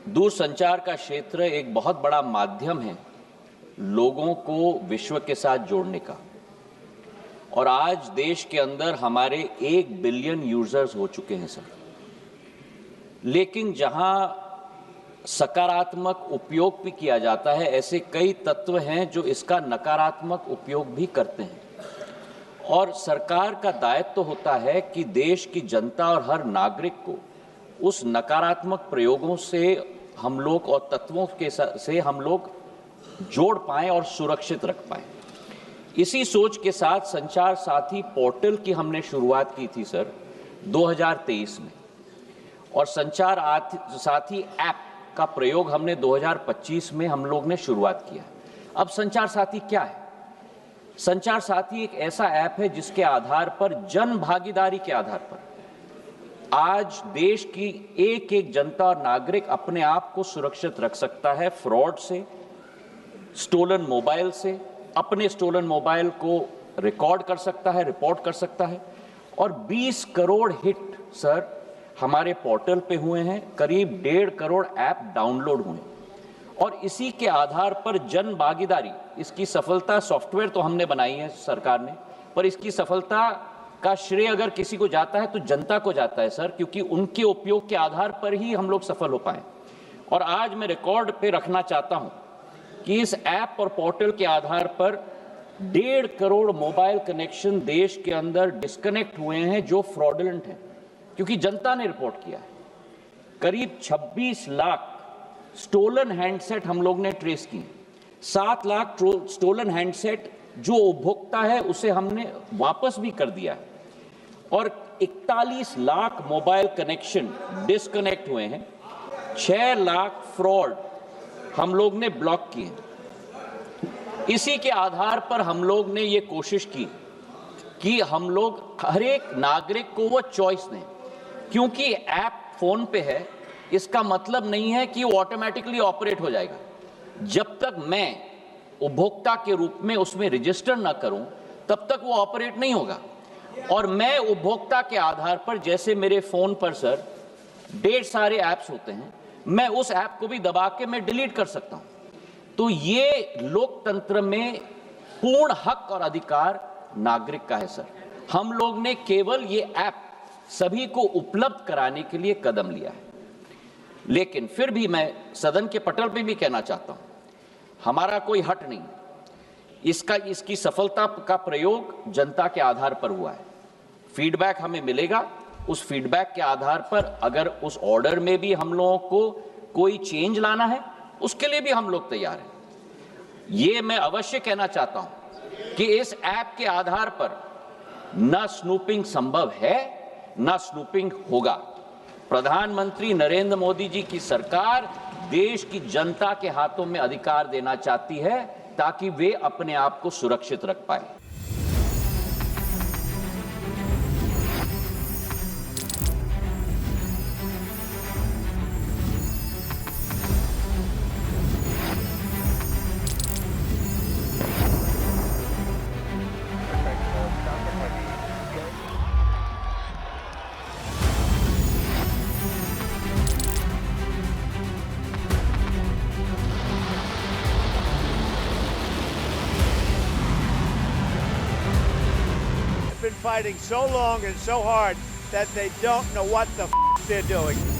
दूरसंचार का क्षेत्र एक बहुत बड़ा माध्यम है लोगों को विश्व के साथ जोड़ने का। और आज देश के अंदर हमारे 1 बिलियन यूजर्स हो चुके हैं सर। लेकिन जहां सकारात्मक उपयोग भी किया जाता है, ऐसे कई तत्व हैं जो इसका नकारात्मक उपयोग भी करते हैं। और सरकार का दायित्व होता है कि देश की जनता और हर नागरिक को उस नकारात्मक प्रयोगों से हम लोग और तत्वों के से हम लोग जोड़ पाएं और सुरक्षित रख पाएं। इसी सोच के साथ संचार साथी पोर्टल की हमने शुरुआत की थी सर 2023 में, और संचार साथी ऐप का प्रयोग हमने 2025 में हम लोग ने शुरुआत किया। अब संचार साथी क्या है? संचार साथी एक ऐसा ऐप है जिसके आधार पर जन भागीदारी के आधार पर आज देश की एक एक जनता और नागरिक अपने आप को सुरक्षित रख सकता है फ्रॉड से, स्टोलन मोबाइल से, अपने स्टोलन मोबाइल को रिकॉर्ड कर सकता है, रिपोर्ट कर सकता है। और 20 करोड़ हिट सर हमारे पोर्टल पे हुए हैं, करीब 1.5 करोड़ ऐप डाउनलोड हुए। और इसी के आधार पर जन भागीदारी, इसकी सफलता सॉफ्टवेयर तो हमने बनाई है सरकार ने, पर इसकी सफलता का श्रेय अगर किसी को जाता है तो जनता को जाता है सर, क्योंकि उनके उपयोग के आधार पर ही हम लोग सफल हो पाए। और आज मैं रिकॉर्ड पे रखना चाहता हूं कि इस ऐप और पोर्टल के आधार पर 1.5 करोड़ मोबाइल कनेक्शन देश के अंदर डिस्कनेक्ट हुए हैं जो फ्रॉडुलेंट हैं, क्योंकि जनता ने रिपोर्ट किया है। करीब 26 लाख स्टोलन हैंडसेट हम लोग ने ट्रेस किए, 7 लाख स्टोलन हैंडसेट जो उपभोक्ता है उसे हमने वापस भी कर दिया है, और 41 लाख मोबाइल कनेक्शन डिस्कनेक्ट हुए हैं, 6 लाख फ्रॉड हम लोग ने ब्लॉक किए। इसी के आधार पर हम लोग ने ये कोशिश की कि हम लोग हर एक नागरिक को वो चॉइस दें, क्योंकि ऐप फोन पे है इसका मतलब नहीं है कि वो ऑटोमेटिकली ऑपरेट हो जाएगा। जब तक मैं उपभोक्ता के रूप में उसमें रजिस्टर ना करूं तब तक वो ऑपरेट नहीं होगा। और मैं उपभोक्ता के आधार पर, जैसे मेरे फोन पर सर ढेर सारे ऐप्स होते हैं, मैं उस ऐप को भी दबा के मैं डिलीट कर सकता हूं। तो ये लोकतंत्र में पूर्ण हक और अधिकार नागरिक का है सर। हम लोग ने केवल ये ऐप सभी को उपलब्ध कराने के लिए कदम लिया है। लेकिन फिर भी मैं सदन के पटल पे भी कहना चाहता हूं, हमारा कोई हट नहीं, इसकी सफलता का प्रयोग जनता के आधार पर हुआ है। फीडबैक हमें मिलेगा, उस फीडबैक के आधार पर अगर उस ऑर्डर में भी हम लोगों को कोई चेंज लाना है उसके लिए भी हम लोग तैयार हैं। ये मैं अवश्य कहना चाहता हूं कि इस ऐप के आधार पर न स्नूपिंग संभव है न स्नूपिंग होगा। प्रधानमंत्री नरेंद्र मोदी जी की सरकार देश की जनता के हाथों में अधिकार देना चाहती है ताकि वे अपने आप को सुरक्षित रख पाए। Been fighting so long and so hard that they don't know what the they're doing.